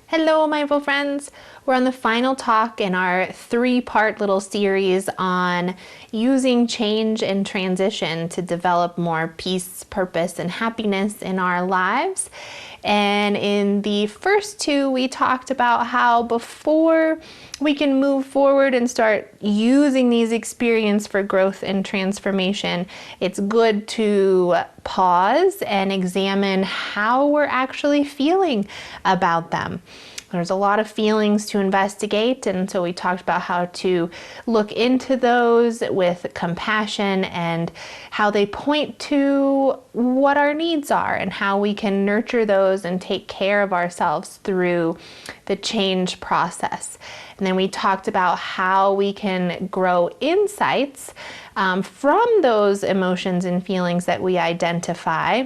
Hello, mindful friends. We're on the final talk in our 3-part little series on using change and transition to develop more peace, purpose, and happiness in our lives. And in the first 2, we talked about how before we can move forward and start using these experiences for growth and transformation, it's good to pause and examine how we're actually feeling about them. There's a lot of feelings to investigate, and so we talked about how to look into those with compassion and how they point to what our needs are and how we can nurture those and take care of ourselves through the change process. And then we talked about how we can grow insights from those emotions and feelings that we identify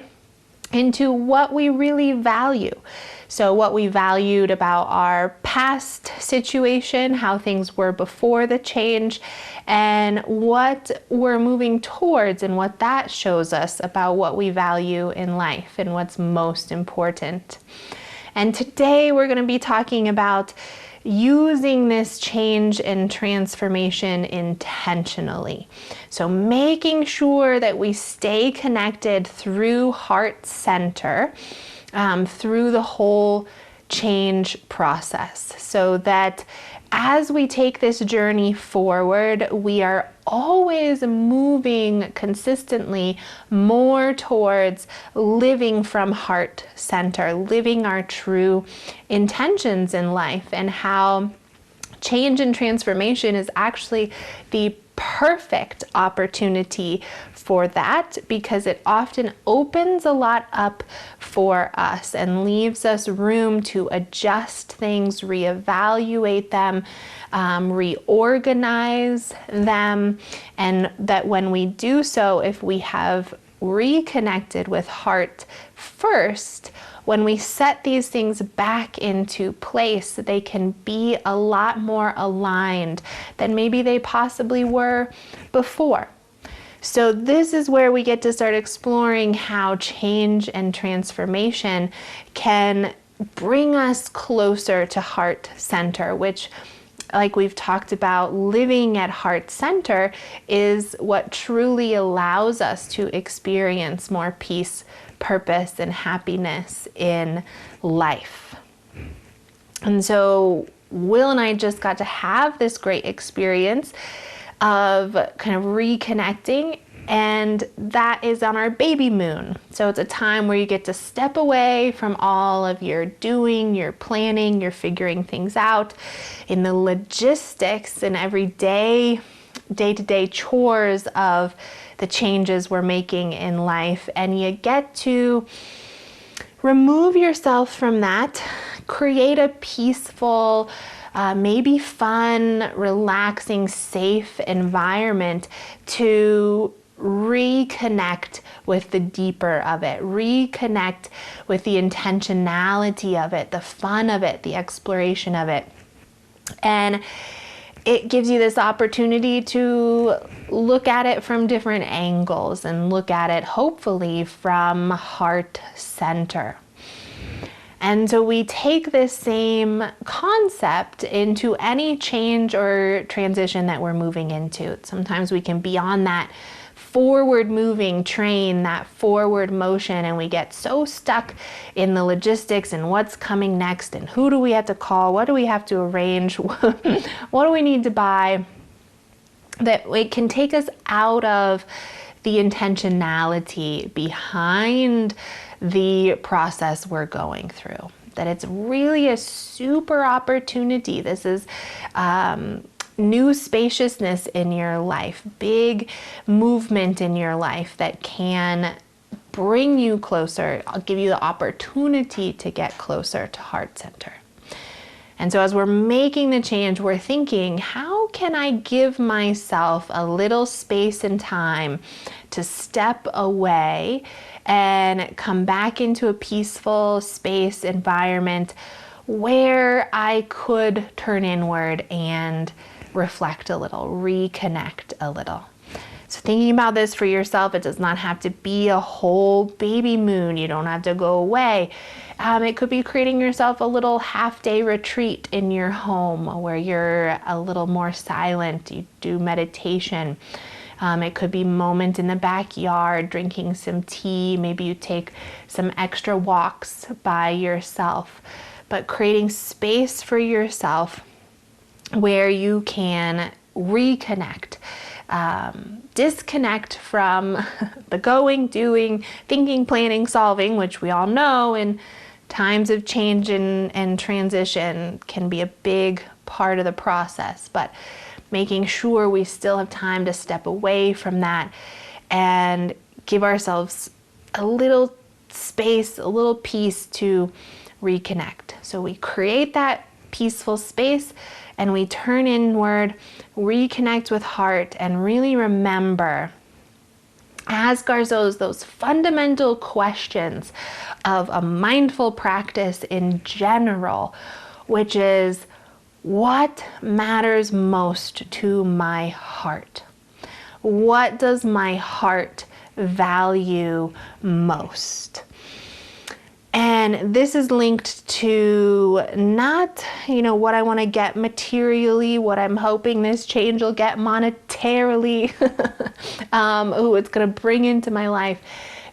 into what we really value. So what we valued about our past situation, how things were before the change, and what we're moving towards and what that shows us about what we value in life and what's most important. And today we're going to be talking about using this change and transformation intentionally. So making sure that we stay connected through heart center, through the whole change process, so that as we take this journey forward, we are always moving consistently more towards living from heart center, living our true intentions in life, and how change and transformation is actually the perfect opportunity for that, because it often opens a lot up for us and leaves us room to adjust things, reevaluate them, reorganize them, and that when we do so, if we have reconnected with heart first, when we set these things back into place, they can be a lot more aligned than maybe they possibly were before. So this is where we get to start exploring how change and transformation can bring us closer to heart center, which, like we've talked about, living at heart center is what truly allows us to experience more peace, purpose, and happiness in life. And so Will and I just got to have this great experience of kind of reconnecting, and that is on our baby moon. So it's a time where you get to step away from all of your doing, your planning, your figuring things out in the logistics and everyday, day-to-day chores of the changes we're making in life, and you get to remove yourself from that, create a peaceful, maybe fun, relaxing, safe environment to reconnect with the deeper of it, reconnect with the intentionality of it, the fun of it, the exploration of it. And it gives you this opportunity to look at it from different angles and look at it hopefully from heart center. And so we take this same concept into any change or transition that we're moving into. Sometimes we can be on that forward moving train, that forward motion, and we get so stuck in the logistics and what's coming next and who do we have to call, what do we have to arrange, what do we need to buy, that it can take us out of the intentionality behind the process we're going through. That it's really a super opportunity. This is new spaciousness in your life, big movement in your life that can bring you closer. I'll give you the opportunity to get closer to heart center. And so as we're making the change, we're thinking, how can I give myself a little space and time to step away and come back into a peaceful space environment where I could turn inward and reflect a little, reconnect a little. So thinking about this for yourself, it does not have to be a whole baby moon. You don't have to go away. It could be creating yourself a little half-day retreat in your home where you're a little more silent. You do meditation. It could be a moment in the backyard, drinking some tea. Maybe you take some extra walks by yourself. But creating space for yourself where you can reconnect, disconnect from the going, doing, thinking, planning, solving, which we all know in times of change and transition can be a big part of the process. But making sure we still have time to step away from that and give ourselves a little space, a little peace to reconnect. So we create that peaceful space and we turn inward, reconnect with heart, and really remember, ask ourselves those fundamental questions of a mindful practice in general, which is, what matters most to my heart? What does my heart value most? And this is linked to not, what I want to get materially, what I'm hoping this change will get monetarily, who it's going to bring into my life.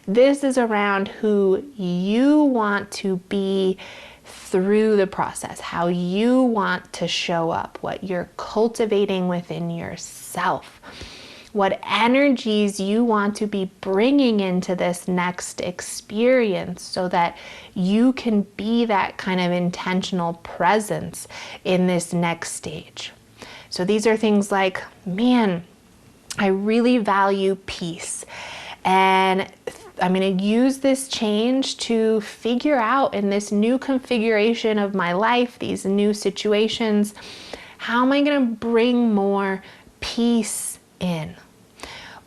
This is around who you want to be through the process, how you want to show up, what you're cultivating within yourself, what energies you want to be bringing into this next experience so that you can be that kind of intentional presence in this next stage. So these are things like, man, I really value peace. And I'm going to use this change to figure out in this new configuration of my life, these new situations, how am I going to bring more peace in?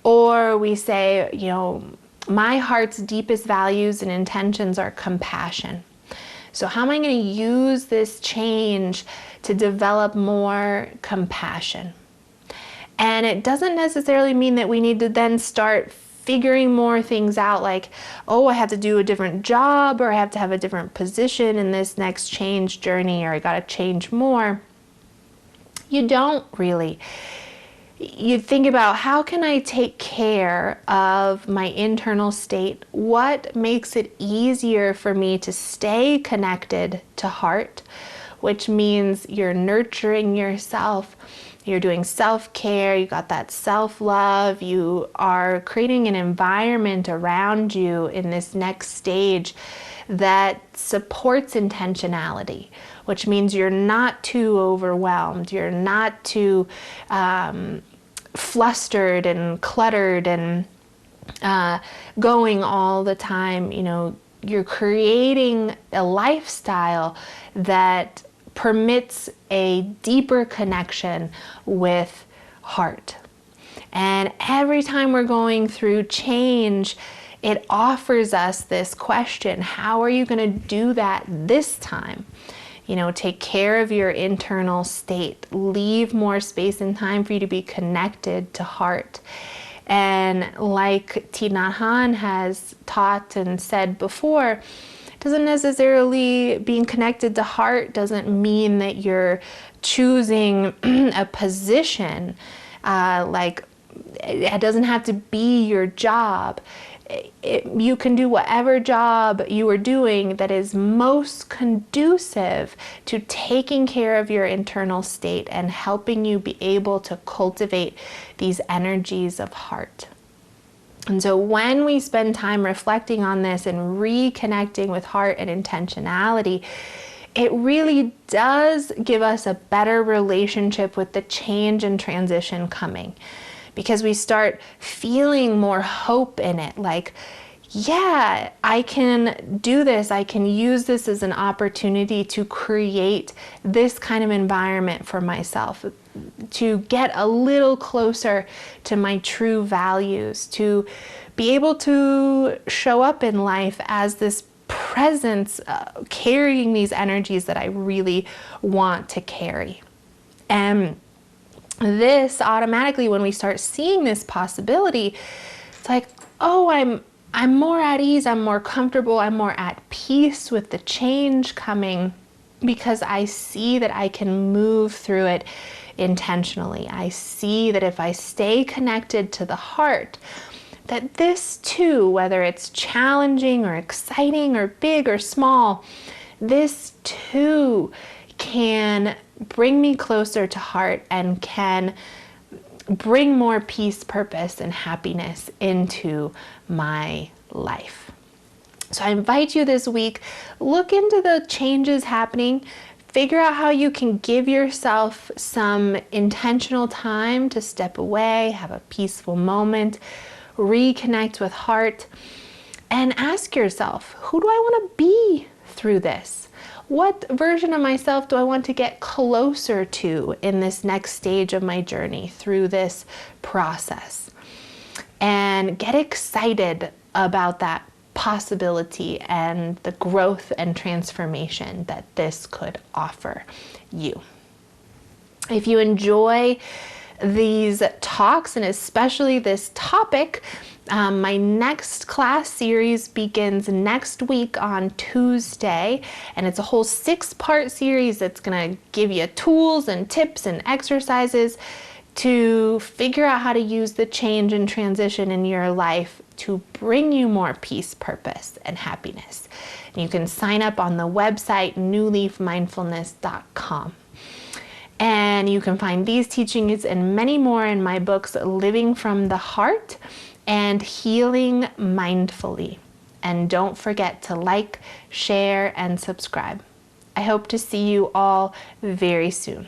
Or we say, my heart's deepest values and intentions are compassion. So how am I going to use this change to develop more compassion? And it doesn't necessarily mean that we need to then start figuring more things out like, oh, I have to do a different job, or I have to have a different position in this next change journey, or I got to change more. You don't really. You think about, how can I take care of my internal state? What makes it easier for me to stay connected to heart, which means you're nurturing yourself. You're doing self-care, you got that self-love, you are creating an environment around you in this next stage that supports intentionality, which means you're not too overwhelmed, you're not too flustered and cluttered and going all the time. You're creating a lifestyle that permits a deeper connection with heart. And every time we're going through change, it offers us this question: how are you going to do that this time? Take care of your internal state, leave more space and time for you to be connected to heart. And like Thich Nhat Hanh has taught and said before, doesn't necessarily being connected to heart doesn't mean that you're choosing a position. Like it doesn't have to be your job. You can do whatever job you are doing that is most conducive to taking care of your internal state and helping you be able to cultivate these energies of heart. And so when we spend time reflecting on this and reconnecting with heart and intentionality, it really does give us a better relationship with the change and transition coming, because we start feeling more hope in it. Like, yeah, I can do this. I can use this as an opportunity to create this kind of environment for myself, to get a little closer to my true values, to be able to show up in life as this presence, carrying these energies that I really want to carry. And this automatically, when we start seeing this possibility, it's like, oh, I'm more at ease, I'm more comfortable, I'm more at peace with the change coming, because I see that I can move through it intentionally. I see that if I stay connected to the heart, that this too, whether it's challenging or exciting or big or small, this too can bring me closer to heart and can bring more peace, purpose, and happiness into my life. So I invite you this week, look into the changes happening, figure out how you can give yourself some intentional time to step away, have a peaceful moment, reconnect with heart, and ask yourself, who do I want to be through this? What version of myself do I want to get closer to in this next stage of my journey through this process? And get excited about that possibility and the growth and transformation that this could offer you. If you enjoy these talks, and especially this topic, my next class series begins next week on Tuesday, and it's a whole 6-part series that's going to give you tools and tips and exercises to figure out how to use the change and transition in your life to bring you more peace, purpose, and happiness. And you can sign up on the website newleafmindfulness.com. And you can find these teachings and many more in my books, Living from the Heart and Healing Mindfully. And don't forget to like, share, and subscribe. I hope to see you all very soon.